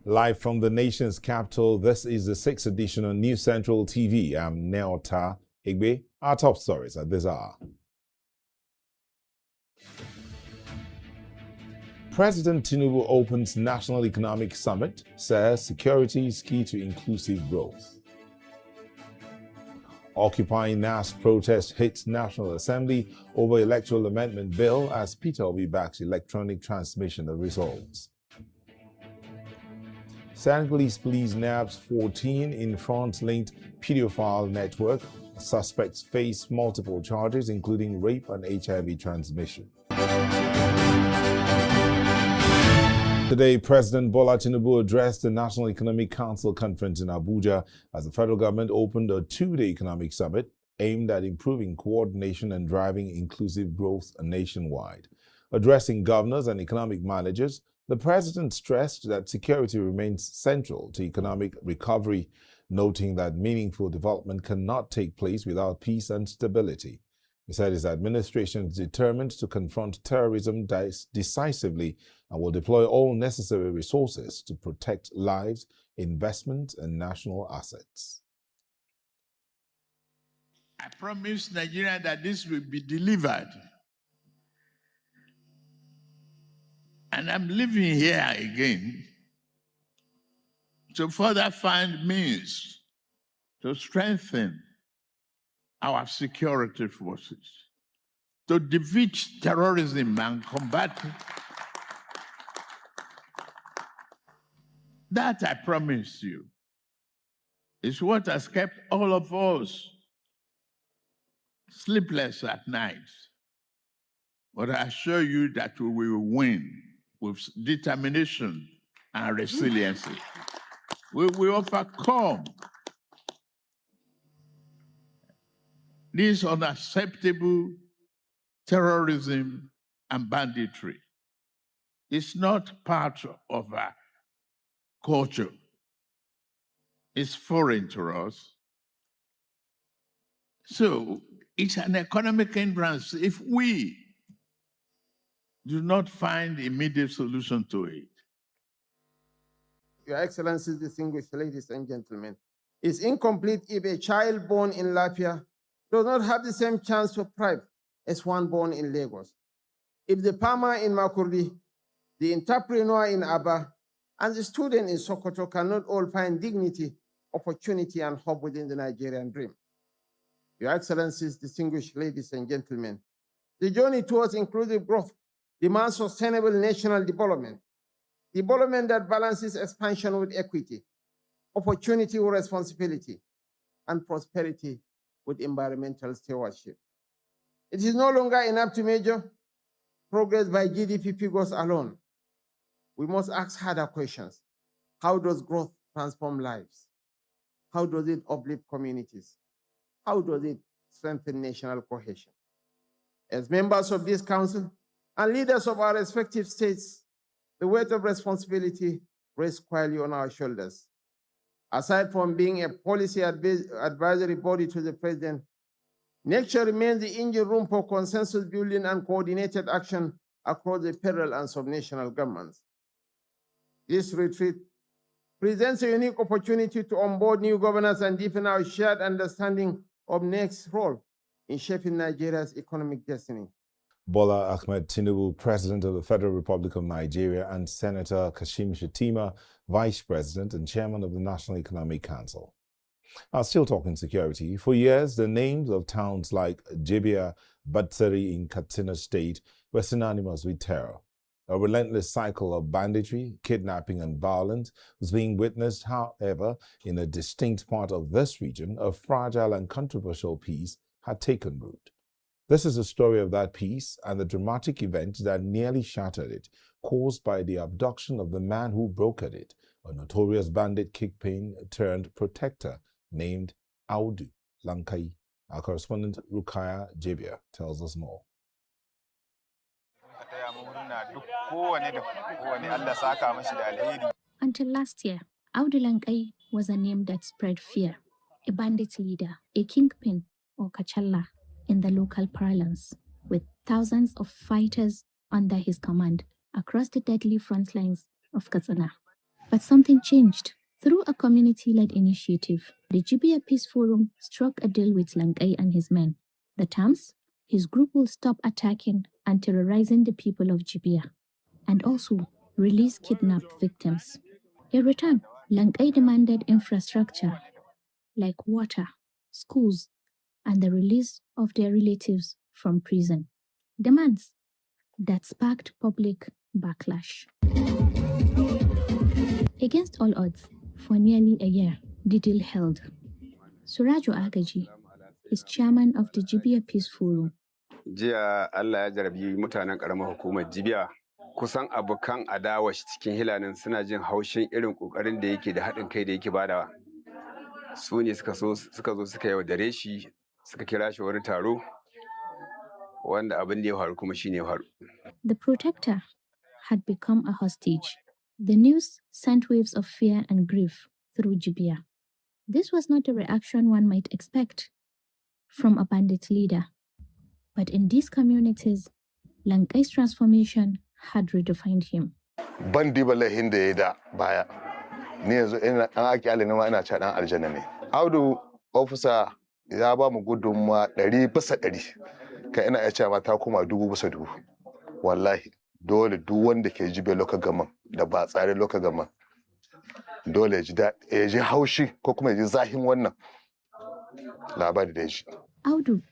Live from the nation's capital, this is the 6th edition of News Central TV. I'm Neota Igbe. Our top stories at this hour. President Tinubu opens National Economic Summit, says security is key to inclusive growth. Occupying NAS protest hits National Assembly over Electoral Amendment Bill as Peter Obi backs electronic transmission of results. Senegalese police nabs 14 in France-linked pedophile network. Suspects face multiple charges, including rape and HIV transmission. Today, President Bola Tinubu addressed the National Economic Council conference in Abuja as the federal government opened a two-day economic summit aimed at improving coordination and driving inclusive growth nationwide. Addressing governors and economic managers, the president stressed that security remains central to economic recovery, noting that meaningful development cannot take place without peace and stability. He said his administration is determined to confront terrorism decisively and will deploy all necessary resources to protect lives, investment, and national assets. I promised Nigeria that this will be delivered. And I'm living here again to further find means to strengthen our security forces, to defeat terrorism and combat it. That I promise you is what has kept all of us sleepless at night. But I assure you that we will win with determination and resiliency. We will overcome this unacceptable terrorism and banditry. It's not part of our culture. It's foreign to us. So it's an economic hindrance if we do not find immediate solution to it. Your Excellencies, distinguished ladies and gentlemen, it's incomplete if a child born in Lafia does not have the same chance to thrive as one born in Lagos. If the farmer in Makurdi, the entrepreneur in Abia, and the student in Sokoto cannot all find dignity, opportunity, and hope within the Nigerian dream. Your Excellencies, distinguished ladies and gentlemen, the journey towards inclusive growth demands sustainable national development that balances expansion with equity, opportunity with responsibility, and prosperity with environmental stewardship. It is no longer enough to measure progress by GDP figures alone. We must ask harder questions. How does growth transform lives? How does it uplift communities? How does it strengthen national cohesion? As members of this council and leaders of our respective states, the weight of responsibility rests squarely on our shoulders. Aside from being a policy advisory body to the president, nature remains the engine room for consensus building and coordinated action across the federal and subnational governments. This retreat presents a unique opportunity to onboard new governors and deepen our shared understanding of next role in shaping Nigeria's economic destiny. Bola Ahmed Tinubu, President of the Federal Republic of Nigeria, and Senator Kashim Shettima, Vice President and Chairman of the National Economic Council. Still talking security, for years the names of towns like Abia, Batsari in Katsina State were synonymous with terror. A relentless cycle of banditry, kidnapping, and violence was being witnessed. However, in a distinct part of this region, a fragile and controversial peace had taken root. This is the story of that peace and the dramatic event that nearly shattered it, caused by the abduction of the man who brokered it, a notorious bandit kingpin turned protector named Audu Lankai. Our correspondent Rukaya Jebia tells us more. Until last year, Audu Lankai was a name that spread fear, a bandit leader, a kingpin or kachalla in the local parlance, with thousands of fighters under his command across the deadly front lines of Katsina. But something changed. Through a community-led initiative, the Jibia Peace Forum struck a deal with Lankai and his men. The terms? His group will stop attacking and terrorizing the people of Jibia, and also release kidnapped victims. In return, Lankai demanded infrastructure like water, schools, and the release of their relatives from prison. Demands that sparked public backlash. Against all odds, for nearly a year, the deal held. Surajo Agaji is chairman of the Jibia Peace Forum. Jiya Allah ya jarabi mutanen ƙaramar hukumar Jibiya. Kusan abokan adawa shi cikin hilanin suna jin haushin irin ƙoƙarin da yake da haɗin kai da yake badawa. Su ne suka zo suka yaudare shi, suka kira shi wani taro, wanda abin da ya faru kuma shine ya faru. The protector had become a hostage. The news sent waves of fear and grief through Jibia. This was not the reaction one might expect from a bandit leader. But in these communities, Lankai's transformation had redefined him. Bandi balahin da ya da baya. Ni yanzu an ake alini ma ina cewa dan aljanna ne. Audu officer ya ba mu gudunmuwa 100%. Kai ina iya cewa ta koma 1000%. Wallahi dole duk wanda ke jibe local government da ba tsare local government dole ya ji haushi ko kuma ya ji zahin wannan labari da shi. Audu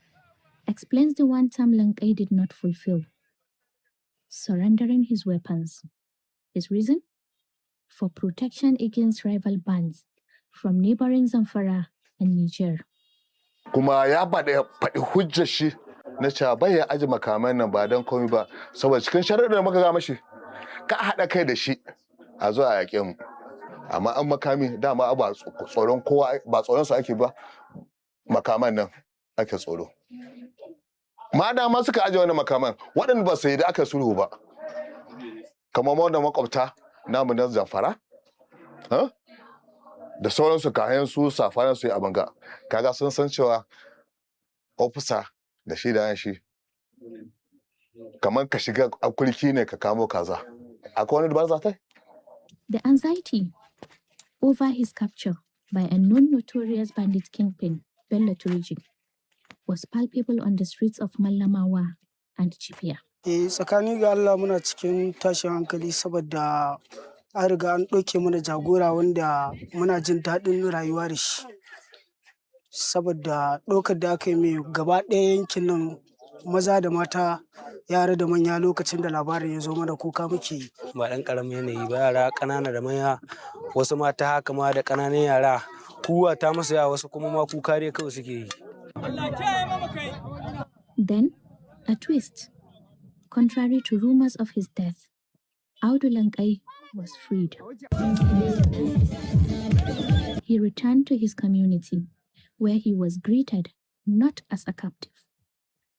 explains the one term Lankai did not fulfill, surrendering his weapons. His reason? For protection against rival bands from neighboring Zamfara and Niger. Kuma ya faɗi hujjar shi na cewa bai ya aji makaman nan ba don komai ba, saboda cikin sharaɗin da muka ga mashi ka haɗa kai da shi a zo a yaƙe mu. Amma an makami dama ba tsoron kowa ba tsoron su ake ba, makaman nan ake tsoro. Ma dama suka aje wani makaman waɗanda ba su yi da aka sulhu ba, kamar wanda makwabta namu na Zamfara da sauransu kayan su safaran su yi a banga, kaga sun san cewa ofisa da shi da shi kamar ka shiga akulki ne ka kamo kaza. Akwai wani dabar za ta yi? The anxiety over his capture by a non-notorious bandit kingpin, Bola Tinubu, was palpable on the streets of Mallamawa and Jibia. Tsakani ga Allah muna cikin tashin hankali saboda an riga an ɗauke mana jagora wanda muna jin daɗin rayuwa da shi. Saboda ɗaukar da aka yi mai gaba ɗaya yankin nan maza da mata, yara da manya, lokacin da labarin ya zo mana kuka muke yi. Ba ɗan ƙaramin yanayi ba, yara ƙanana da manya, wasu mata haka ma da ƙananan yara, kuwa ta musu yawa, wasu kuma ma kuka dai kawai suke yi. Then, a twist. Contrary to rumors of his death, Audu Lankai was freed. He returned to his community, where he was greeted not as a captive,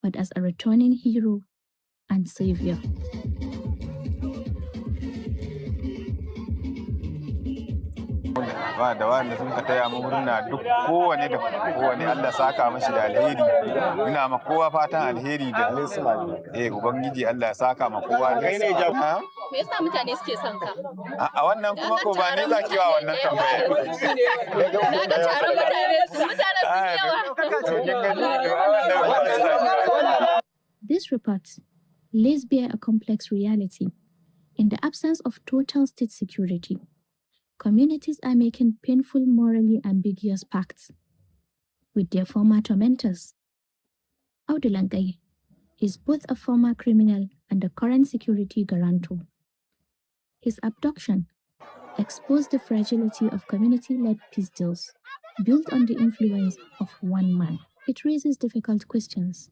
but as a returning hero and savior. Da wanda sun ka taya mu murna duk kowane da kowane Allah saka mashi da alheri, ina ma kowa fatan alheri da ubangiji Allah saka ma kowa. Kai ne jama'a me yasa mutane suke son ka a wannan kuma ko ba ne zaki wa wannan tambaya na ga taron mutane yawa. This report lays bare a complex reality. In the absence of total state security, communities are making painful, morally ambiguous pacts with their former tormentors. Audu Lankai is both a former criminal and a current security guarantor. His abduction exposed the fragility of community-led peace deals built on the influence of one man. It raises difficult questions.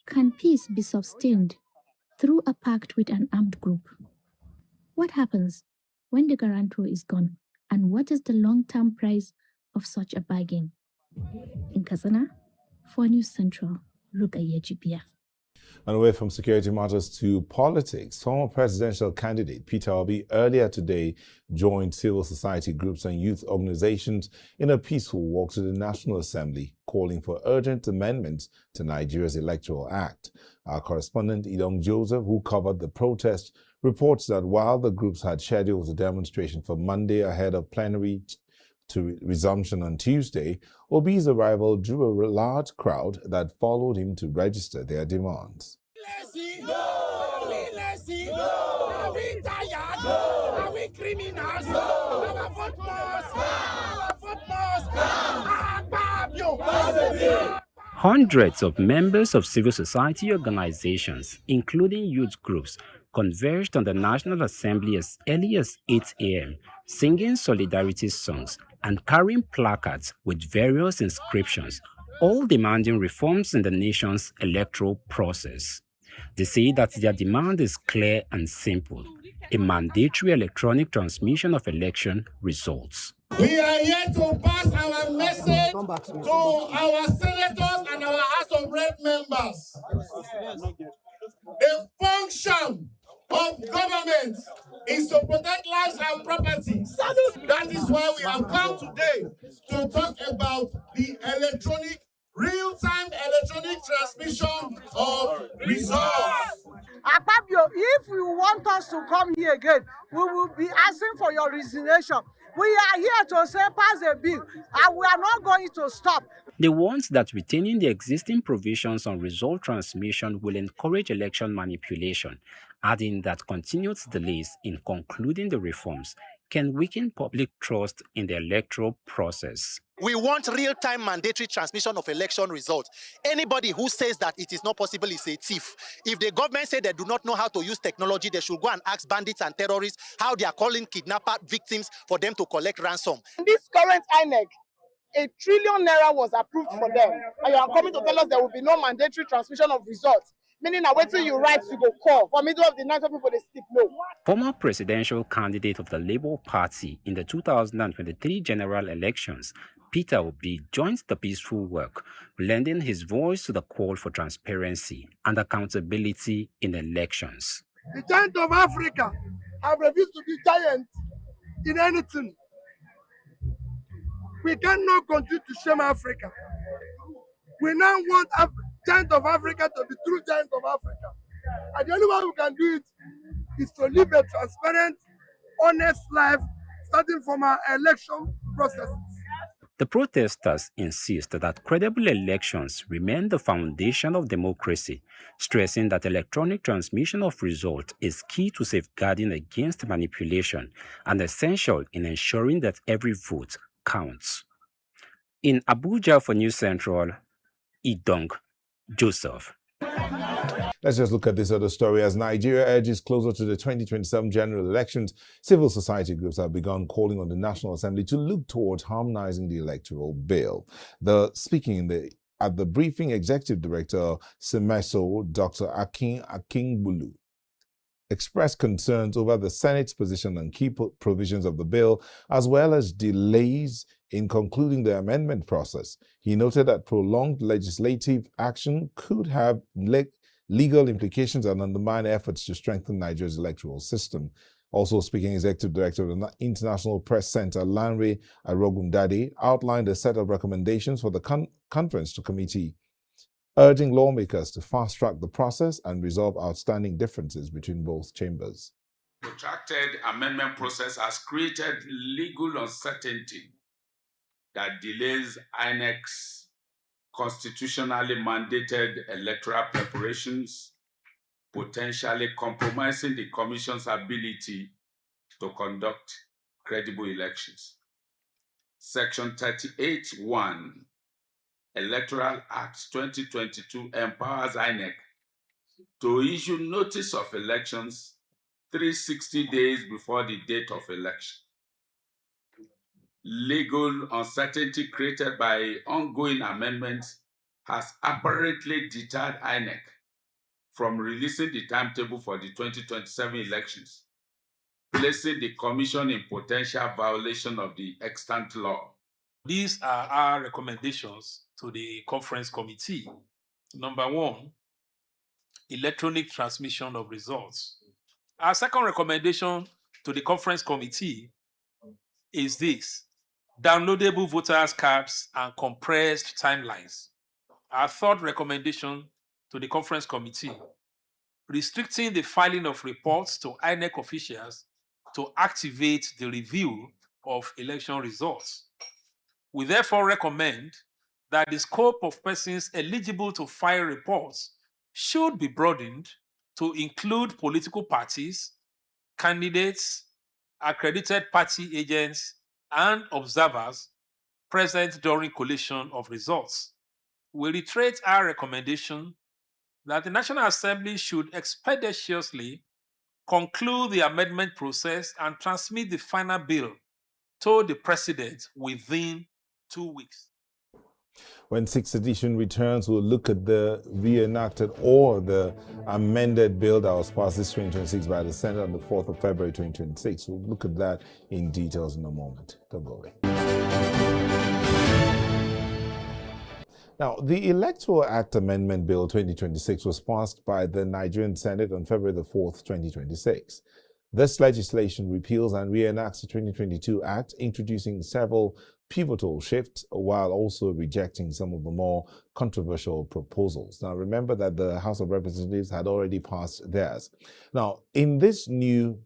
Can peace be sustained through a pact with an armed group? What happens when the guarantor is gone, and what is the long-term price of such a bargain? In Katsina, for News Central, Rukayya Jibia. And away from security matters to politics, former presidential candidate Peter Obi earlier today joined civil society groups and youth organizations in a peaceful walk to the National Assembly, calling for urgent amendments to Nigeria's Electoral Act. Our correspondent Idong Joseph, who covered the protest, reports that while the groups had scheduled a demonstration for Monday ahead of plenary to resumption on Tuesday, Obi's arrival drew a large crowd that followed him to register their demands. Are we tired? Are we criminals? Our vote must. Hundreds of members of civil society organizations, including youth groups, converged on the National Assembly as early as 8 a.m., singing solidarity songs and carrying placards with various inscriptions, all demanding reforms in the nation's electoral process. They say that their demand is clear and simple: a mandatory electronic transmission of election results. We are here to pass our message to our senators and our House of Rep members. The function of government is to protect lives and property. That is why we have come today to talk about the real-time electronic transmission of results. Akpabio, if you want us to come here again, we will be asking for your resignation. We are here to say pass a bill, and we are not going to stop. They want that retaining the existing provisions on result transmission will encourage election manipulation, adding that continued delays in concluding the reforms can weaken public trust in the electoral process. We want real-time mandatory transmission of election results. Anybody who says that it is not possible is a thief. If the government say they do not know how to use technology, they should go and ask bandits and terrorists how they are calling kidnapper victims for them to collect ransom. In this current INEC, #1 trillion was approved for them. And you are coming to tell us there will be no mandatory transmission of results. Meaning that waiting you write to go call. For middle of the night, people they sleep, no. Former presidential candidate of the Labour Party in the 2023 general elections, Peter Obi, joined the peaceful work, lending his voice to the call for transparency and accountability in elections. The giant of Africa have refused to be giant in anything. We cannot continue to shame Africa. We now want giant of Africa to be true giant of Africa. And the only way we can do it is to live a transparent, honest life, starting from our election processes. The protesters insist that credible elections remain the foundation of democracy, stressing that electronic transmission of results is key to safeguarding against manipulation and essential in ensuring that every vote counts. In Abuja for News Central, Idong Joseph. Let's just look at this other story. As Nigeria edges closer to the 2027 general elections, civil society groups have begun calling on the National Assembly to look towards harmonizing the electoral bill. At the briefing, Executive Director Semeso, Dr. Akingbulu, expressed concerns over the Senate's position on key provisions of the bill, as well as delays in concluding the amendment process. He noted that prolonged legislative action could have legal implications and undermine efforts to strengthen Nigeria's electoral system. Also speaking, Executive Director of the International Press Center, Lanre Arogundade, outlined a set of recommendations for the conference to committee, urging lawmakers to fast-track the process and resolve outstanding differences between both chambers. The protracted amendment process has created legal uncertainty that delays INEC's constitutionally mandated electoral preparations, potentially compromising the Commission's ability to conduct credible elections. Section 38(1) Electoral Act 2022 empowers INEC to issue notice of elections 360 days before the date of election. Legal uncertainty created by ongoing amendments has apparently deterred INEC from releasing the timetable for the 2027 elections, placing the Commission in potential violation of the extant law. These are our recommendations to the conference committee. Number 1, electronic transmission of results. Our second recommendation to the conference committee is this: downloadable voters' cards and compressed timelines. Our third recommendation to the conference committee restricting the filing of reports to INEC officials to activate the review of election results. We therefore recommend that the scope of persons eligible to file reports should be broadened to include political parties, candidates, accredited party agents, and observers present during collation of results. We reiterate our recommendation that the National Assembly should expeditiously conclude the amendment process and transmit the final bill to the President within 2 weeks. When 6th edition returns, we'll look at the reenacted or the amended bill that was passed this 2026 by the Senate on the 4th of February 2026. We'll look at that in details in a moment. Don't go away. Now, the Electoral Act Amendment Bill 2026 was passed by the Nigerian Senate on February the 4th, 2026. This legislation repeals and reenacts the 2022 Act, introducing several pivotal shifts while also rejecting some of the more controversial proposals. Now, remember that the House of Representatives had already passed theirs. Now, in this new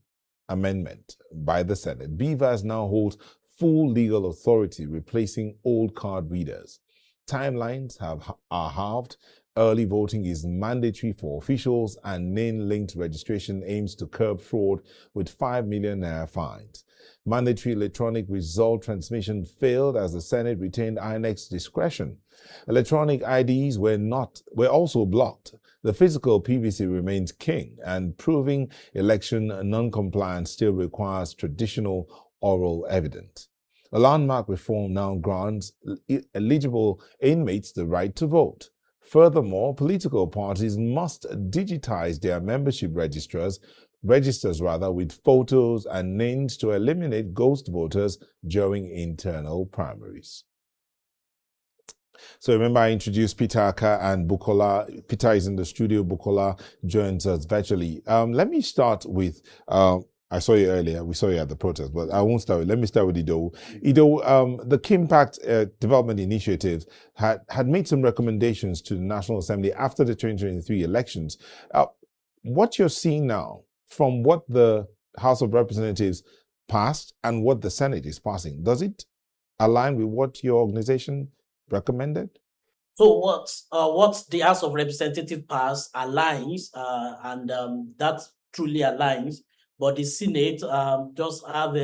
amendment by the Senate, BVAS now holds full legal authority, replacing old card readers. Timelines are halved. Early voting is mandatory for officials, and name-linked registration aims to curb fraud with 5 million naira fines. Mandatory electronic result transmission failed as the Senate retained INEC's discretion. Electronic IDs were also blocked. The physical PVC remains king, and proving election non-compliance still requires traditional oral evidence. A landmark reform now grants eligible inmates the right to vote. Furthermore, political parties must digitize their membership registers with photos and names to eliminate ghost voters during internal primaries. So remember, I introduced Peter Aka and Bukola. Peter is in the studio. Bukola joins us virtually. Let me start with, I saw you earlier. We saw you at the protest, but I won't start with, let me start with Ido. Ido, the Kimpact Development Initiative had made some recommendations to the National Assembly after the 2023 elections. What you're seeing now from what the House of Representatives passed and what the Senate is passing, does it align with what your organization recommended? So what the House of Representatives passed aligns, and that truly aligns, but the Senate just have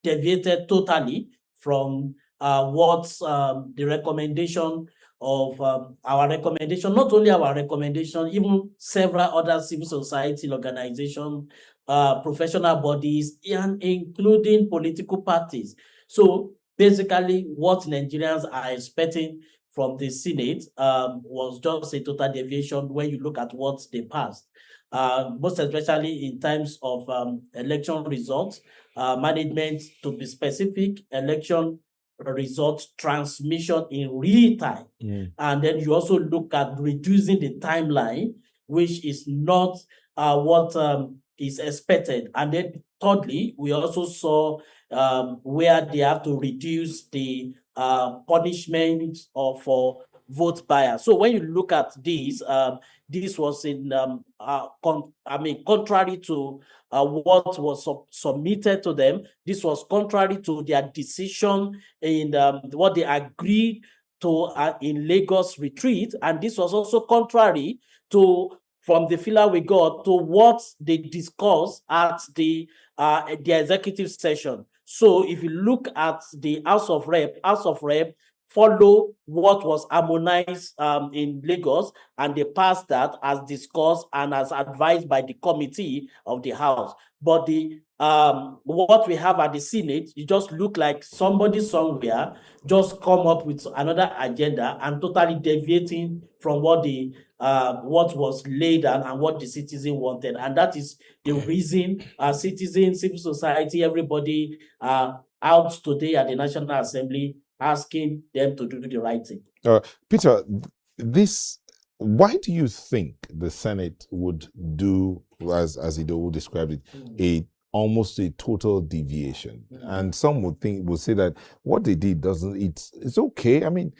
deviated totally from what the recommendation of our recommendation, not only our recommendation, even several other civil society organizations, professional bodies, and including political parties. So basically, what Nigerians are expecting from the Senate was just a total deviation when you look at what they passed. Most especially in terms of election results, management, to be specific, election result transmission in real time. And then you also look at reducing the timeline, which is not what is expected. And then thirdly, we also saw where they have to reduce the punishment for vote bias. So when you look at this was in contrary to what was submitted to them. This was contrary to their decision in what they agreed to in Lagos retreat, and this was also contrary to, from the feeler we got, to what they discussed at the executive session. So if you look at the House of Rep follow what was harmonized in Lagos, and they passed that as discussed and as advised by the committee of the House. But the what we have at the Senate, you just look like somebody somewhere just come up with another agenda and totally deviating from what the what was laid down and what the citizen wanted. And that is the reason citizens, civil society, everybody out today at the National Assembly asking them to do the right thing. Peter, why do you think the Senate would do, as Ido described it, almost a total deviation? And some would say that what they did it's okay. I mean,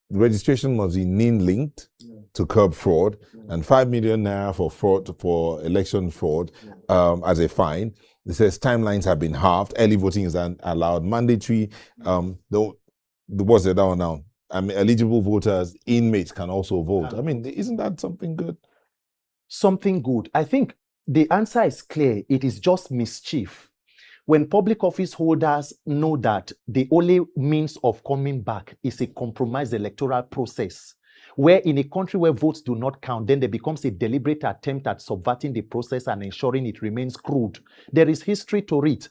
the registration must be NIN linked to curb fraud, and 5 million naira for fraud, for election fraud, as a fine. It says timelines have been halved. Early voting is allowed. Mandatory. What's the other one now? I mean, eligible voters, inmates can also vote. I mean, isn't that something good? Something good. I think the answer is clear. It is just mischief. When public office holders know that the only means of coming back is a compromised electoral process, where in a country where votes do not count, then there becomes a deliberate attempt at subverting the process and ensuring it remains crude. There is history to it.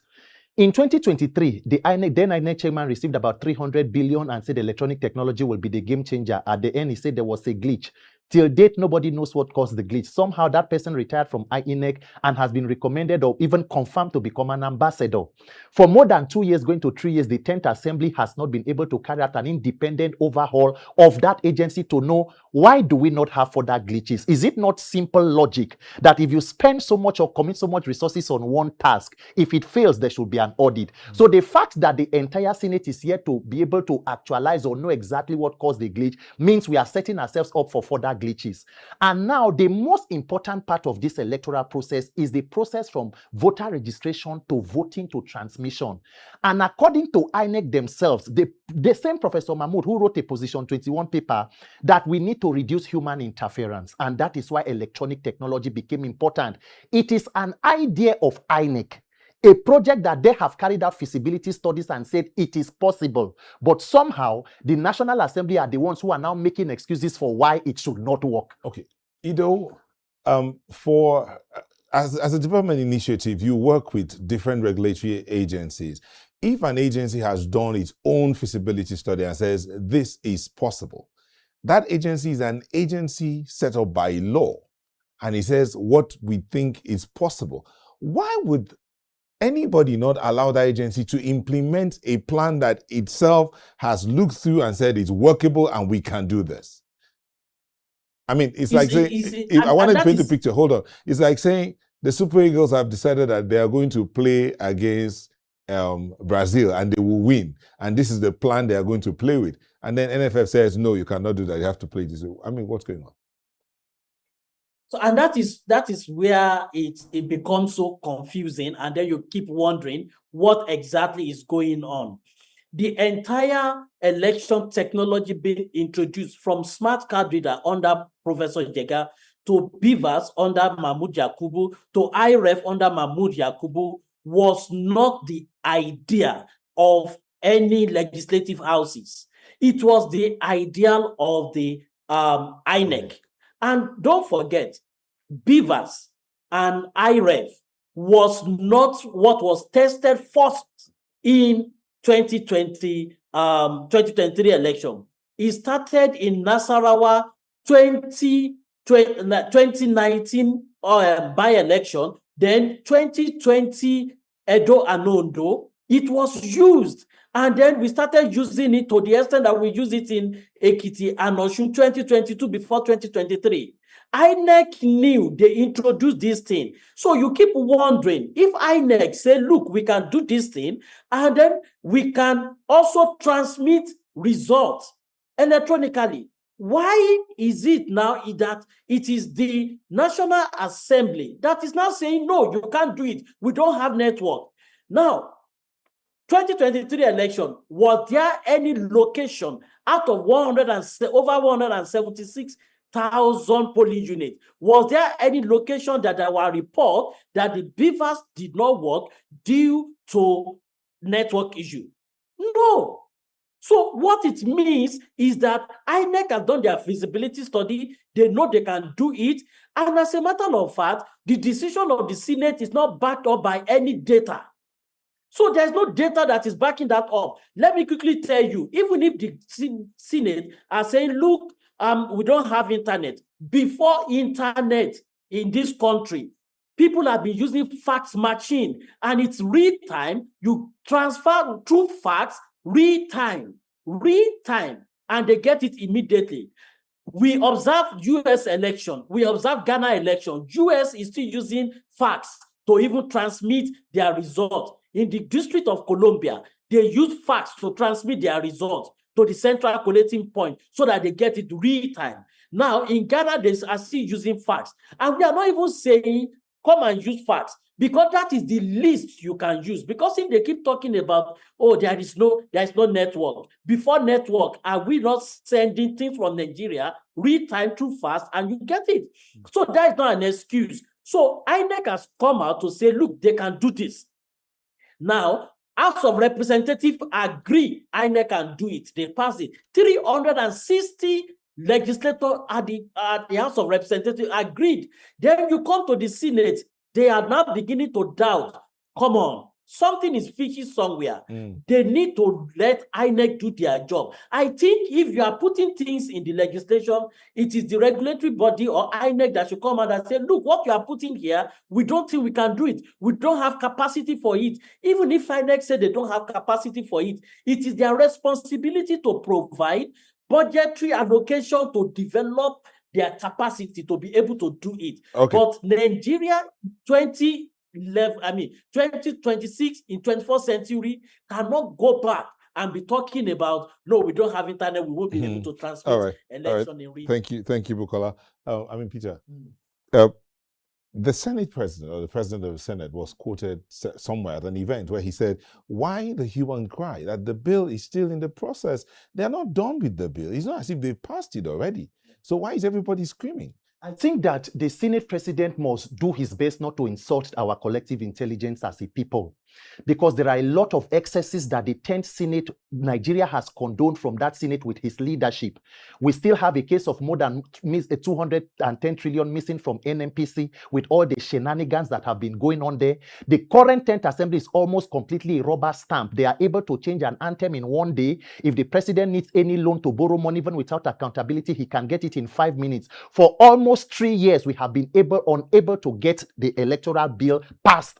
In 2023, the INEC chairman received about 300 billion and said electronic technology will be the game changer. At the end, he said there was a glitch. Till date, nobody knows what caused the glitch. Somehow that person retired from INEC and has been recommended or even confirmed to become an ambassador. For more than 2 years, going to 3 years, the 10th Assembly has not been able to carry out an independent overhaul of that agency to know why do we not have further glitches. Is it not simple logic that if you spend so much or commit so much resources on one task, if it fails, there should be an audit? So the fact that the entire Senate is here to be able to actualize or know exactly what caused the glitch means we are setting ourselves up for further glitches. And now the most important part of this electoral process is the process from voter registration to voting to transmission. And according to INEC themselves, the same Professor Mahmoud who wrote a position 21 paper that we need to reduce human interference, and that is why electronic technology became important. It is an idea of INEC, a project that they have carried out feasibility studies and said it is possible. But somehow, the National Assembly are the ones who are now making excuses for why it should not work. Okay. Ido, as a development initiative, you work with different regulatory agencies. If an agency has done its own feasibility study and says this is possible, that agency is an agency set up by law, and it says what we think is possible. Why would anybody not allow that agency to implement a plan that itself has looked through and said it's workable and we can do this? I mean, it's like saying, I wanted to paint the picture, hold on. It's like saying the Super Eagles have decided that they are going to play against Brazil and they will win. And this is the plan they are going to play with. And then NFF says, no, you cannot do that. You have to play this way. I mean, what's going on? So, and that is where it becomes so confusing, and then you keep wondering what exactly is going on. The entire election technology being introduced, from smart card reader under Professor Jega to Beavers under Mahmoud Yakubu to IREF under Mahmoud Yakubu, was not the idea of any legislative houses. It was the ideal of the INEC. And don't forget, Beavers and IREF was not what was tested first in 2023 election. It started in Nasarawa 2019 by-election, then 2020 Edo and Ondo. It was used, and then we started using it to the extent that we use it in Ekiti and Osun 2022 before 2023. INEC knew they introduced this thing. So you keep wondering, if INEC say, look, we can do this thing, and then we can also transmit results electronically, why is it now that it is the National Assembly that is now saying, no, you can't do it, we don't have network? Now, 2023 election, was there any location out of over 176,000 polling units? Was there any location that there were reports that the Beavers did not work due to network issue? No. So what it means is that INEC has done their feasibility study. They know they can do it. And as a matter of fact, the decision of the Senate is not backed up by any data. So there's no data that is backing that up. Let me quickly tell you, even if the Senate are saying, look, we don't have internet. Before internet in this country, people have been using fax machine, and it's real time. You transfer through fax, real time, and they get it immediately. We observe US election. We observe Ghana election. US is still using fax to even transmit their result. In the District of Columbia, they use fax to transmit their results. to the central collating point so that they get it real time. Now, in Ghana, they are still using fax. And we are not even saying, come and use fax, because that is the least you can use. Because if they keep talking about, oh, there is no network. Before network, are we not sending things from Nigeria real time through fax and you get it? So that is not an excuse. So INEC has come out to say, look, they can do this. Now, House of Representatives agree INEC can do it. They pass it. 360 legislators at the House of Representatives agreed. Then you come to the Senate, they are now beginning to doubt. Come on, something is fishy somewhere. They need to let INEC do their job. I think if you are putting things in the legislation, it is the regulatory body or INEC that should come out and say, look, what you are putting here, we don't think we can do it. We don't have capacity for it. Even if INEC said they don't have capacity for it, it is their responsibility to provide budgetary allocation to develop their capacity to be able to do it. Okay. But Nigeria 2026 in 24th century cannot go back and be talking about, no, we don't have internet, we won't be able to transmit election in real. Thank you, Bukola. Peter, the Senate president, or the president of the Senate, was quoted somewhere at an event where he said, why the hue and cry that the bill is still in the process? They're not done with the bill. It's not as if they've passed it already. So why is everybody screaming? I think that the Senate president must do his best not to insult our collective intelligence as a people, because there are a lot of excesses that the 10th Senate, Nigeria has condoned from that Senate with his leadership. We still have a case of more than 210 trillion missing from NNPC with all the shenanigans that have been going on there. The current 10th Assembly is almost completely a rubber stamp. They are able to change an anthem in one day. If the president needs any loan to borrow money, even without accountability, he can get it in 5 minutes. For almost 3 years, we have been unable to get the electoral bill passed.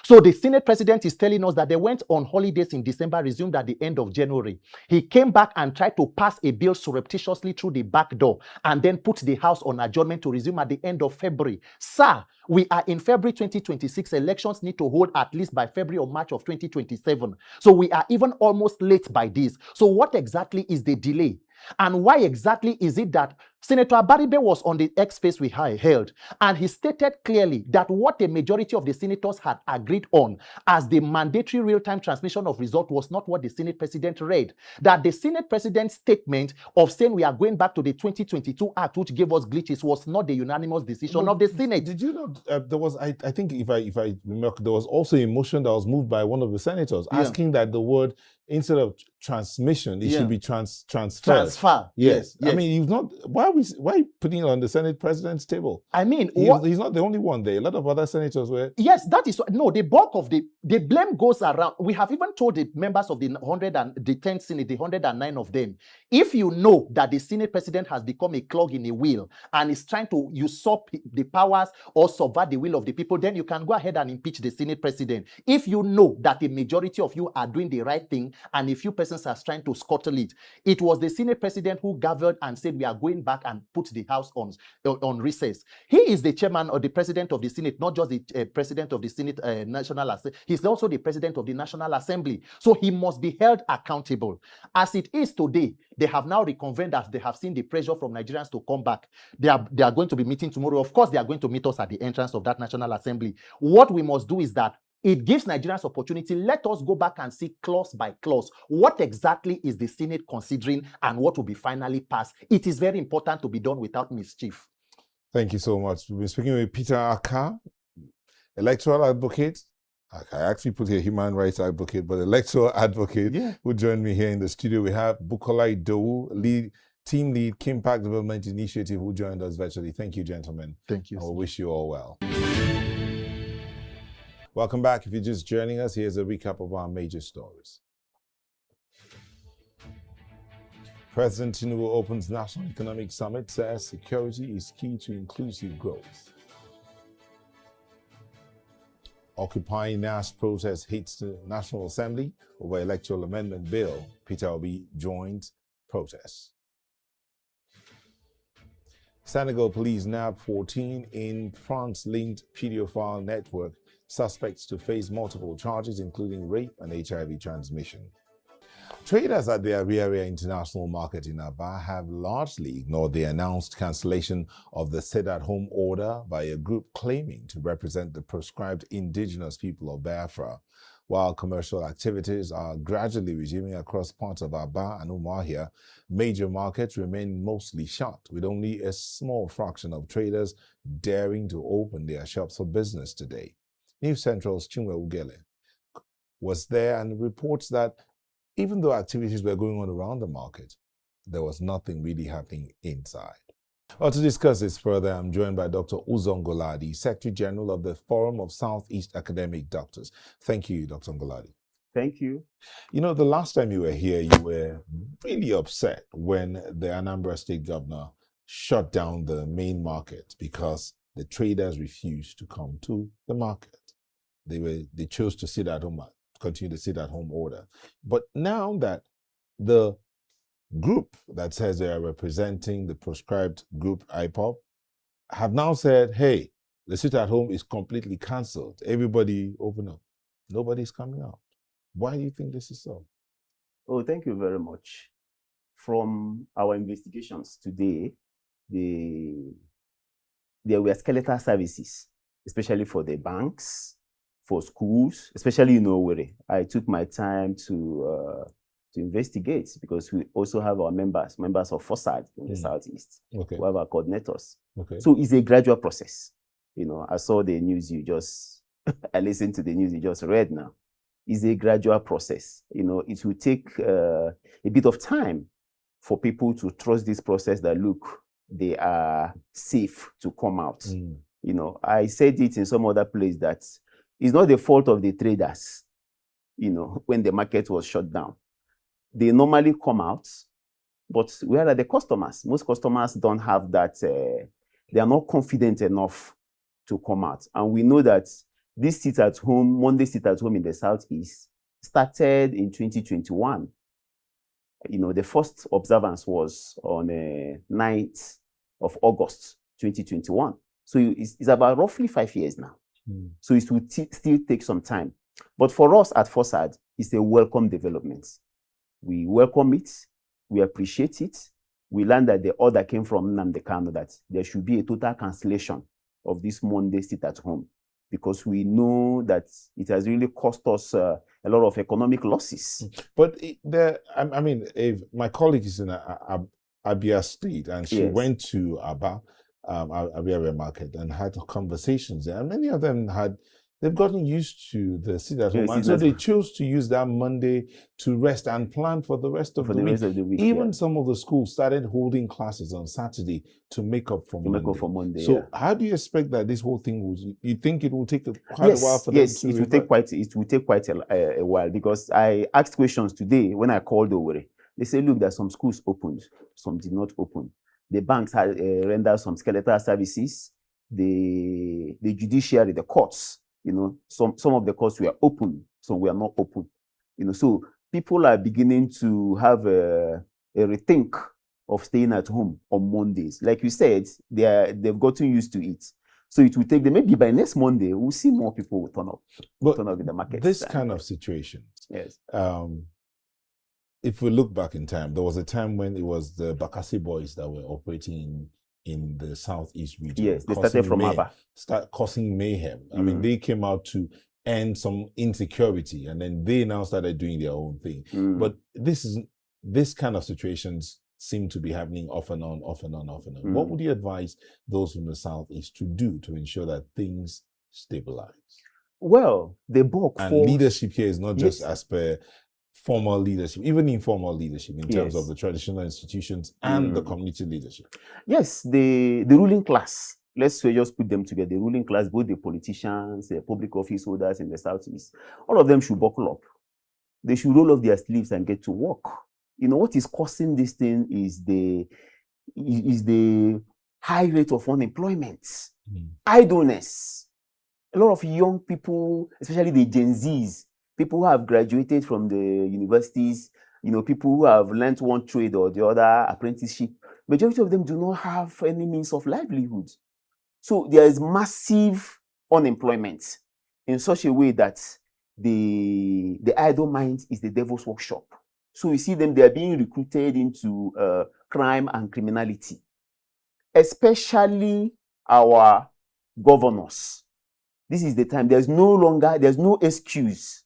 So the Senate president is telling us that they went on holidays in December, resumed at the end of January. He came back and tried to pass a bill surreptitiously through the back door and then put the House on adjournment to resume at the end of February. Sir, we are in February 2026. Elections need to hold at least by February or March of 2027. So we are even almost late by this. So what exactly is the delay? And why exactly is it that Senator Abaribe was on the X space we held, and he stated clearly that what a majority of the senators had agreed on as the mandatory real-time transmission of result was not what the Senate president read. That the Senate president's statement of saying we are going back to the 2022 Act, which gave us glitches, was not the unanimous decision of the Senate. Did you know there was, I think if I remember, there was also a motion that was moved by one of the senators asking that the word, instead of transmission, it should be transfer. Transfer. Yes. I mean, you've not. Why are you putting it on the Senate president's table? I mean, he's not the only one there. A lot of other senators were. Yes, that is no. The bulk of the blame goes around. We have even told the members of the 10th Senate, the 109 of them, if you know that the Senate president has become a clog in a wheel and is trying to usurp the powers or subvert the will of the people, then you can go ahead and impeach the Senate president. If you know that the majority of you are doing the right thing and a few persons are trying to scuttle it, it was the Senate president who gathered and said we are going back and put the House on recess. He is the chairman or the president of the Senate, not just the president of the Senate National Assembly. He's also the president of the National Assembly. So he must be held accountable. As it is today, they have now reconvened as they have seen the pressure from Nigerians to come back. They are going to be meeting tomorrow. Of course, they are going to meet us at the entrance of that National Assembly. What we must do is that it gives Nigerians opportunity. Let us go back and see clause by clause. What exactly is the Senate considering and what will be finally passed? It is very important to be done without mischief. Thank you so much. We've been speaking with Peter Aka, electoral advocate. I actually put here human rights advocate, but electoral advocate, who joined me here in the studio. We have Bukola Idowu, team lead, Kimpact Development Initiative, who joined us virtually. Thank you, gentlemen. Thank you. I will wish you all well. Welcome back. If you're just joining us, here's a recap of our major stories. President Tinubu opens National Economic Summit, says security is key to inclusive growth. Occupy NAS protest hits the National Assembly over Electoral Amendment Bill. Peter Obi joins protests. Senegal police nab 14 in France-linked pedophile network. Suspects to face multiple charges, including rape and HIV transmission. Traders at the Ariaria International Market in Abia have largely ignored the announced cancellation of the sit-at-home order by a group claiming to represent the proscribed indigenous people of Biafra. While commercial activities are gradually resuming across parts of Abia and Umuahia, major markets remain mostly shut, with only a small fraction of traders daring to open their shops for business today. News Central's Chinwe Ugele was there and reports that even though activities were going on around the market, there was nothing really happening inside. Well, to discuss this further, I'm joined by Dr. Uzongoladi, Secretary General of the Forum of Southeast Academic Doctors. Thank you, Dr. Ngoladi. Thank you. You know, the last time you were here, you were really upset when the Anambra State Governor shut down the main market because the traders refused to come to the market. They chose to sit at home, continue to sit at home order. But now that the group that says they are representing the proscribed group IPOP have now said, hey, the sit at home is completely cancelled. Everybody open up. Nobody's coming out. Why do you think this is so? Oh, thank you very much. From our investigations today, there were skeletal services, especially for the banks, for schools, especially in Owerri. I took my time to investigate because we also have our members of FOSAD in the Southeast. Okay. We have our coordinators. Okay. So it's a gradual process. You know, I saw the news I listened to the news you just read now. It's a gradual process. You know, it will take a bit of time for people to trust this process that, look, they are safe to come out. You know, I said it in some other place that it's not the fault of the traders, you know, when the market was shut down. They normally come out, but where are the customers? Most customers don't have that, they are not confident enough to come out. And we know that this Monday sit at home in the Southeast started in 2021. You know, the first observance was on 9th of August, 2021. So it's about roughly 5 years now. So it will still take some time. But for us at FOSAD, it's a welcome development. We welcome it. We appreciate it. We learned that the order came from Nnamdi Kanu that there should be a total cancellation of this Monday sit at home because we know that it has really cost us a lot of economic losses. But if my colleague is in Abia State and she went to Ariaria Market and had conversations there, and many of them they've gotten used to the sit at home, and so they chose to use that Monday to rest and plan for the rest of the week. Even some of the schools started holding classes on Saturday to make up for Monday. So how do you expect that this whole thing will? You think it will take quite a while for them to? Yes, it will take quite a while because I asked questions today when I called Owerri. They say, look, that some schools opened, some did not open. The banks had rendered some skeletal services. The judiciary, the courts, you know, some of the courts were open, some were not open. You know, so people are beginning to have a rethink of staying at home on Mondays. Like you said, they've gotten used to it. So it will take them, maybe by next Monday, we'll see more people will turn up in the market. This kind of situation. Yes. If we look back in time, there was a time when it was the Bakassi boys that were operating in the Southeast region. Yes, they started from Abba. Causing mayhem. I mean, they came out to end some insecurity, and then they now started doing their own thing. But this kind of situations seem to be happening off and on. What would you advise those from the Southeast to do to ensure that things stabilize? Well, the bulk and leadership here is not just as per formal leadership, even informal leadership in terms of the traditional institutions and the community leadership. Yes, the ruling class, let's just put them together, the ruling class, both the politicians, the public office holders in the Southeast, all of them should buckle up. They should roll up their sleeves and get to work. You know, what is causing this thing is the high rate of unemployment, idleness. A lot of young people, especially the Gen Zs, people who have graduated from the universities, you know, people who have learned one trade or the other, apprenticeship, majority of them do not have any means of livelihood. So there is massive unemployment in such a way that the idle mind is the devil's workshop. So you see them, they are being recruited into crime and criminality, especially our governors. This is the time. There's no excuse.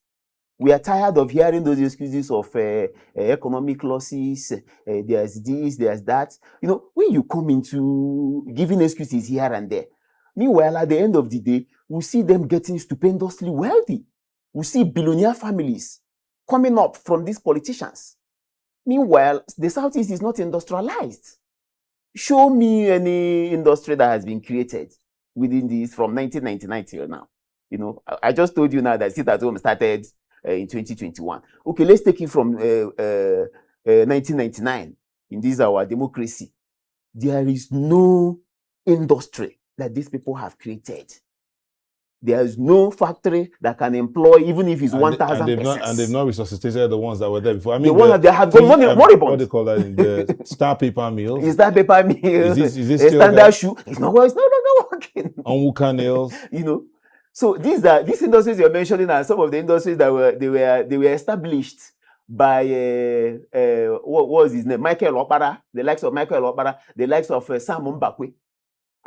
We are tired of hearing those excuses of economic losses. There's this, there's that. You know, when you come into giving excuses here and there, meanwhile, at the end of the day, we see them getting stupendously wealthy. We see billionaire families coming up from these politicians. Meanwhile, the Southeast is not industrialized. Show me any industry that has been created within this from 1999 till now. You know, I just told you now that Sit at Home started in 2021. Okay, let's take it from 1999. In this our democracy, there is no industry that these people have created. There is no factory that can employ, even if it's 1,000 persons. And they've not resuscitated the ones that were there before. I The mean, ones that they have got moribund. What do they call that? The Star Paper Mills. Is that paper mills? Is this still Standard there? Shoe? It's no longer working. Onwuka Nails. You know, so these industries you're mentioning are some of the industries that were established by what was his name? Michael Opara, the likes of Michael Opara, the likes of Sam Mbakwe.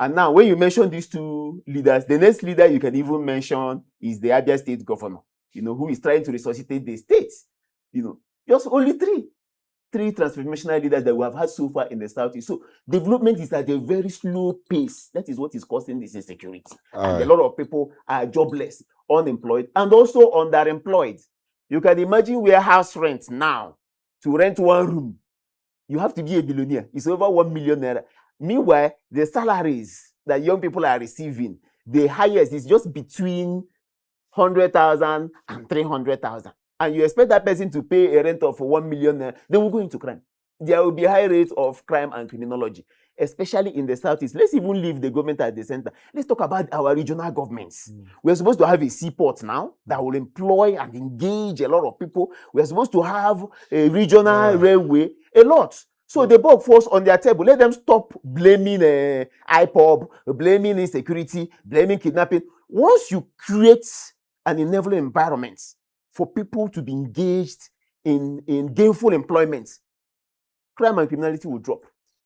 And now, when you mention these two leaders, the next leader you can even mention is the Abia state governor, you know, who is trying to resuscitate the state. You know, just only three transformational leaders that we have had so far in the Southeast. So development is at a very slow pace. That is what is causing this insecurity. And a lot of people are jobless, unemployed, and also underemployed. You can imagine warehouse rent now. To rent one room, you have to be a billionaire. It's over 1 million naira. Meanwhile, the salaries that young people are receiving, the highest is just between 100,000 and 300,000. And you expect that person to pay a rent of 1 million, they will go into crime. There will be high rates of crime and criminology, especially in the Southeast. Let's even leave the government at the center. Let's talk about our regional governments. We're supposed to have a seaport now that will employ and engage a lot of people. We're supposed to have a regional railway, a lot. So the bulk force on their table, let them stop blaming IPOB, blaming insecurity, blaming kidnapping. Once you create an enabling environment for people to be engaged in gainful employment, crime and criminality will drop.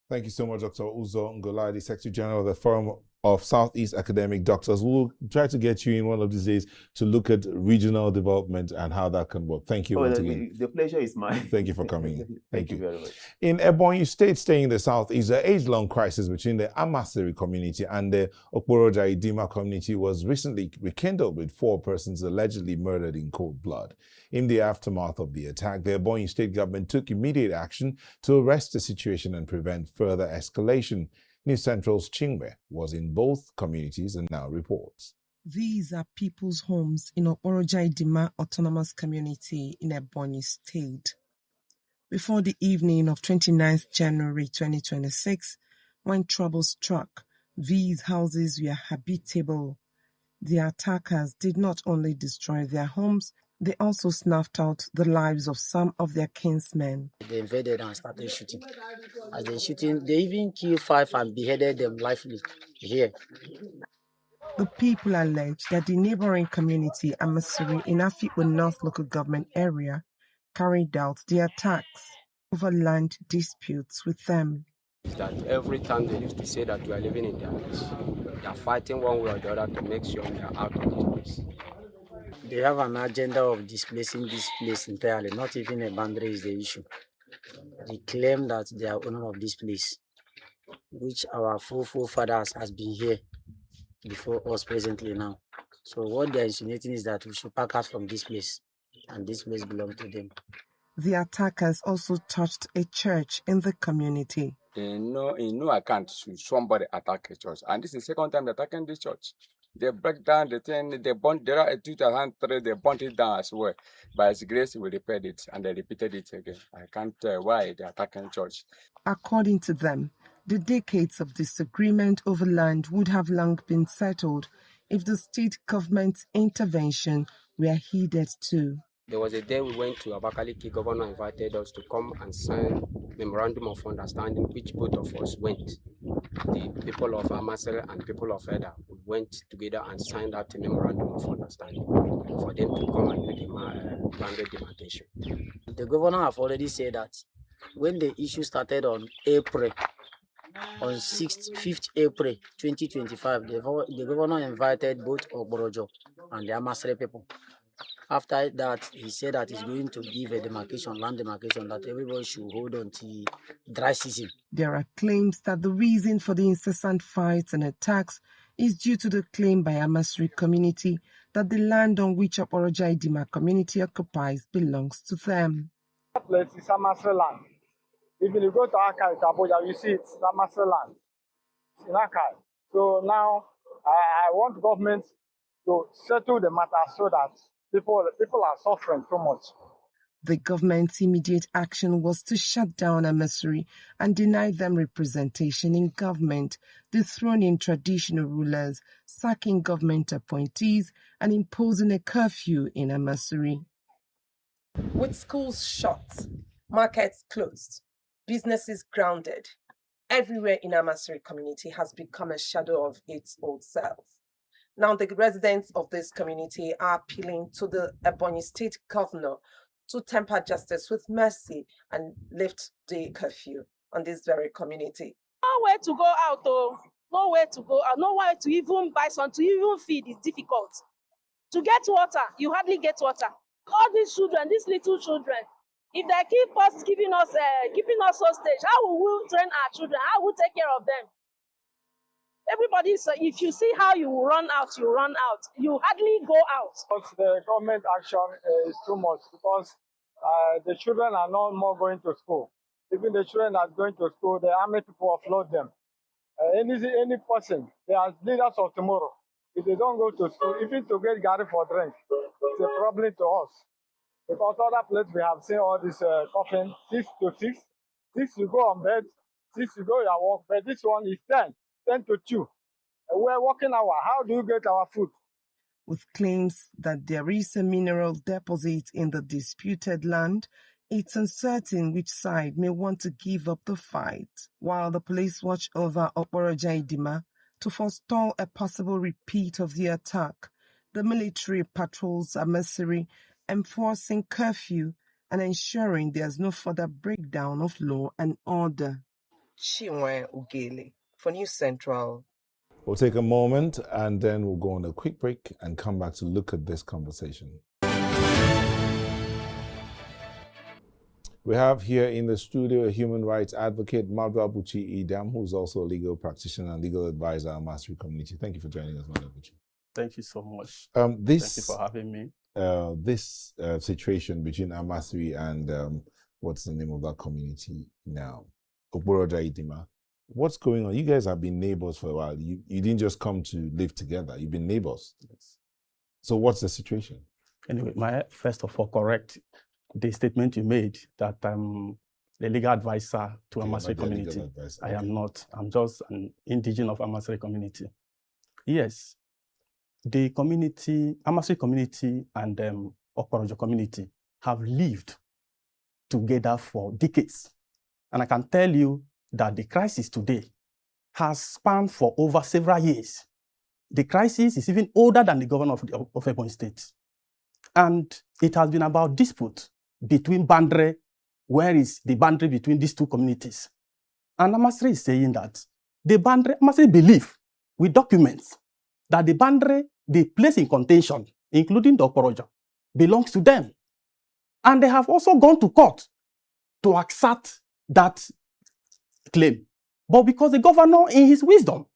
Thank you so much, Dr. Uzo Ngoladi, Secretary General of the Forum of Southeast Academic Doctors. We'll try to get you in one of these days to look at regional development and how that can work. Thank you once again. The pleasure is mine. Thank you for coming. Thank you very much. In Ebonyi State, staying in the Southeast, the age-long crisis between the Amasiri community and the Okporoja Idima community was recently rekindled with 4 persons allegedly murdered in cold blood. In the aftermath of the attack, the Ebonyi State government took immediate action to arrest the situation and prevent further escalation. News Central's Chingwe was in both communities and now reports. These are people's homes in Okporoja Idima Autonomous Community in Ebonyi State. Before the evening of 29th January 2026, when trouble struck, these houses were habitable. The attackers did not only destroy their homes, they also snuffed out the lives of some of their kinsmen. They invaded and started shooting. As they shooting, they even killed 5 and beheaded them lifeless here. The people allege that the neighboring community, Amasiri, in Afikpo North Local Government Area, carried out the attacks over land disputes with them. That every time they used to say that we are living in their place, they are fighting one way or the other to make sure we are out of this place. They have an agenda of displacing this place entirely, not even a boundary is the issue. They claim that they are owner of this place, which our forefathers has been here before us presently now. So what they are insinuating is that we should pack out from this place, and this place belongs to them. The attackers also touched a church in the community. In no account should somebody attack a church, and this is the second time they're attacking this church. They break down the thing, they burnt, there are 2003, they burnt it down as well. By His grace, we repaired it, and they repeated it again. I can't tell why they're attacking church. According to them, the decades of disagreement over land would have long been settled if the state government's intervention were heeded too. There was a day we went to Abakaliki, governor invited us to come and sign memorandum of understanding, which both of us went. The people of Amasere and people of Eda went together and signed that memorandum of understanding for them to come and do the boundary demarcation. The governor have already said that when the issue started on April, on 5th April 2025, the governor invited both Oborojo and the Amasre people. After that, he said that he's going to give a demarcation, land demarcation, that everybody should hold on to dry season. There are claims that the reason for the incessant fights and attacks is due to the claim by Amasri community that the land on which Okoroja Idima community occupies belongs to them. That place is Amasri land. If you go to Akai, Abuja, you see it's Amasri land. It's in Akai. So now I want government to settle the matter so that people are suffering too much. The government's immediate action was to shut down Amasri and deny them representation in government, dethroning traditional rulers, sacking government appointees, and imposing a curfew in Amasri. With schools shut, markets closed, businesses grounded, everywhere in Amasri community has become a shadow of its old self. Now the residents of this community are appealing to the Ebonyi State Governor to temper justice with mercy and lift the curfew on this very community. Nowhere to go out, oh, nowhere to go out, nowhere to even buy something, to even feed is difficult. To get water, you hardly get water. All these children, these little children, if they keep us keeping us hostage, how will we train our children? How will we take care of them? Everybody, so if you see how you run out, you run out. You hardly go out. But the government action is too much because the children are no more going to school. Even the children that are going to school, the army people offload them. Any person, they are leaders of tomorrow. If they don't go to school, even to get Gary for drink, it's a problem to us. Because other places we have seen all this coffin, 6 to 6. 6 you go on bed, 6 you go your work, but this one is 10 to 2. We're working hour. How do you get our food? With claims that there is a mineral deposit in the disputed land, it's uncertain which side may want to give up the fight, while the police watch over Okoroja Idima to forestall a possible repeat of the attack. The military patrols Amasri, enforcing curfew and ensuring there's no further breakdown of law and order. Chinwe Ugele for News Central. We'll take a moment and then we'll go on a quick break and come back to look at this conversation. We have here in the studio a human rights advocate, Madwa Buchi Idam, who's also a legal practitioner and legal advisor at Amasri community. Thank you for joining us, Madwa Buchi. Thank you so much. Thank you for having me. This situation between Amasri and what's the name of that community now? Okoroja Idima. What's going on? You guys have been neighbors for a while. You didn't just come to live together. You've been neighbors. Yes. So what's the situation? Anyway, first of all, correct the statement you made that I'm the legal advisor to Amasri community. I am not. I'm just an indigene of Amasri community. Yes, the community, Amasri community and Okorojo community have lived together for decades. And I can tell you that the crisis today has spanned for over several years. The crisis is even older than the governor of Ebonyi State. And it has been about dispute between boundary, where is the boundary between these two communities. And Amasri is saying that the boundary, Amasri believe with documents that the boundary they place in contention, including the Okoroja, belongs to them. And they have also gone to court to accept that claim. But because the governor, in his wisdom,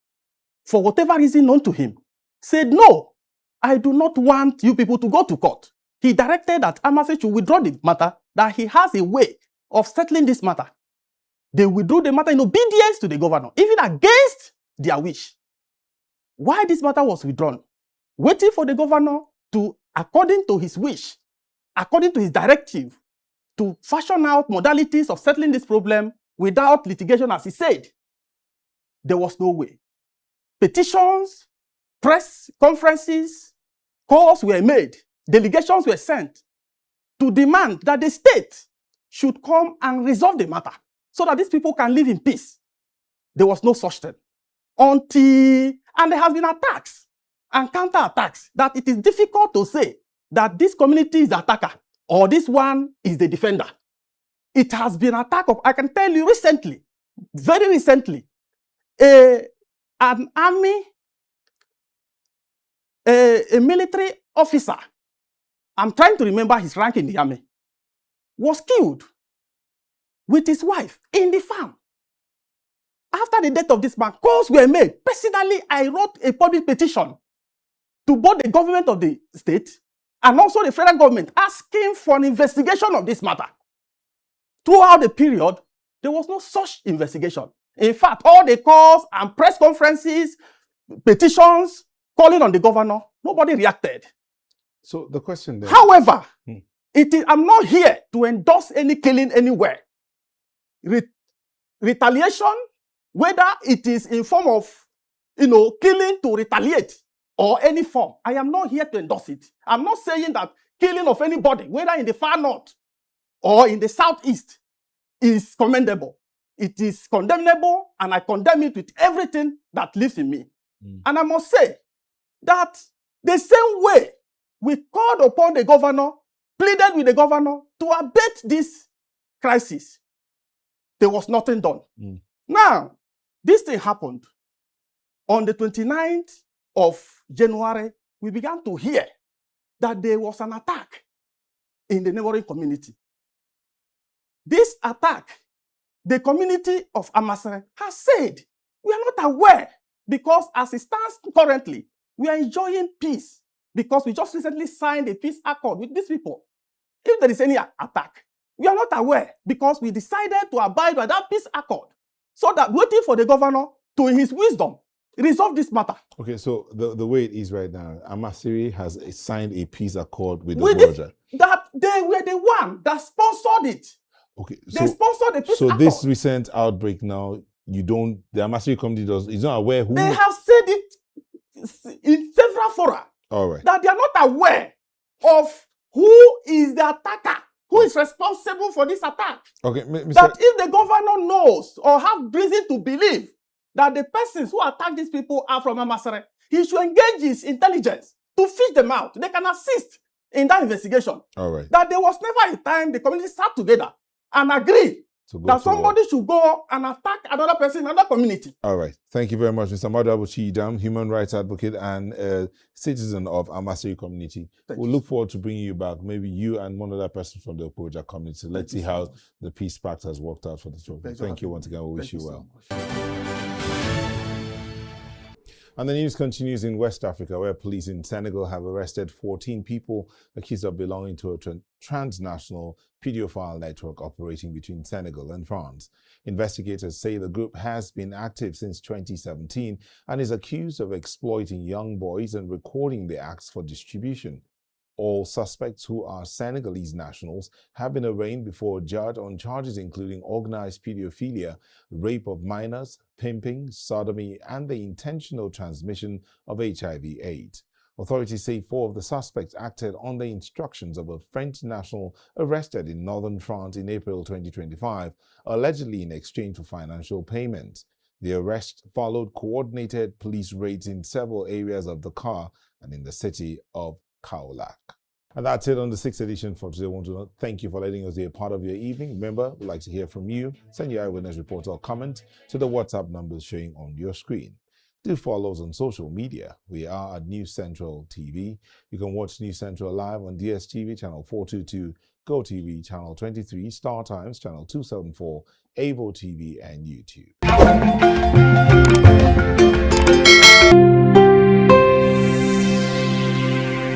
for whatever reason known to him, said, no, I do not want you people to go to court. He directed that Amasri should withdraw the matter, that he has a way of settling this matter. They withdrew the matter in obedience to the governor, even against their wish. Why this matter was withdrawn? Waiting for the governor to, according to his wish, according to his directive, to fashion out modalities of settling this problem without litigation, as he said. There was no way. Petitions, press conferences, calls were made, delegations were sent to demand that the state should come and resolve the matter so that these people can live in peace. There was no such thing. And there have been attacks and counterattacks that it is difficult to say that this community is the attacker or this one is the defender. It has been attacked. I can tell you recently, very recently, an army, a military officer, I'm trying to remember his rank in the army, was killed with his wife in the farm. After the death of this man, calls were made. Personally, I wrote a public petition to both the government of the state and also the federal government asking for an investigation of this matter. Throughout the period, there was no such investigation. In fact, all the calls and press conferences, petitions, calling on the governor, nobody reacted. So the question then... However, I'm not here to endorse any killing anywhere. Retaliation, whether it is in form of, killing to retaliate or any form, I am not here to endorse it. I'm not saying that killing of anybody, whether in the far north or in the southeast, is commendable. It is condemnable, and I condemn it with everything that lives in me. And I must say that the same way we called upon the governor, pleaded with the governor to abate this crisis, there was nothing done. Now, this thing happened. On the 29th of January, we began to hear that there was an attack in the neighboring community. This attack, the community of Amasere has said, we are not aware, because as it stands currently, we are enjoying peace because we just recently signed a peace accord with these people. If there is any attack, we are not aware because we decided to abide by that peace accord, so that waiting for the governor to, in his wisdom, resolve this matter. Okay, so the way it is right now, Amasiri has signed a peace accord with the Boja. That they were the one that sponsored it. Okay, they sponsored the peace accord. This recent outbreak now, the Amasiri community is not aware who... They have said it in several fora. All right. That they are not aware of who is the attacker, who is responsible for this attack. Okay, that if the governor knows or have reason to believe that the persons who attack these people are from Amasere, he should engage his intelligence to fish them out. They can assist in that investigation. All right. That there was never a time the community sat together and agreed that somebody should go and attack another person in another community. All right. Thank you very much, Mr. Madu Abuchi, human rights advocate and citizen of Amasiri community. We'll look forward to bringing you back, maybe you and one other person from the Abuja community. Let's see how the peace pact has worked out for the children. Thank you once again. We wish you well. And the news continues in West Africa, where police in Senegal have arrested 14 people accused of belonging to a transnational pedophile network operating between Senegal and France. Investigators say the group has been active since 2017 and is accused of exploiting young boys and recording the acts for distribution. All suspects, who are Senegalese nationals, have been arraigned before a judge on charges including organized pedophilia, rape of minors, pimping, sodomy, and the intentional transmission of HIV/AIDS. Authorities say 4 of the suspects acted on the instructions of a French national arrested in northern France in April 2025, allegedly in exchange for financial payments. The arrest followed coordinated police raids in several areas of Dakar and in the city of Kaolack. And that's it on the 6th edition for today. I want to thank you for letting us be a part of your evening. Remember, we'd like to hear from you. Send your eyewitness report or comment to the WhatsApp numbers showing on your screen. Do follow us on social media. We are at News Central TV. You can watch News Central live on DSTV channel 422, GoTV channel 23, Star Times channel 274, Avo TV, and YouTube.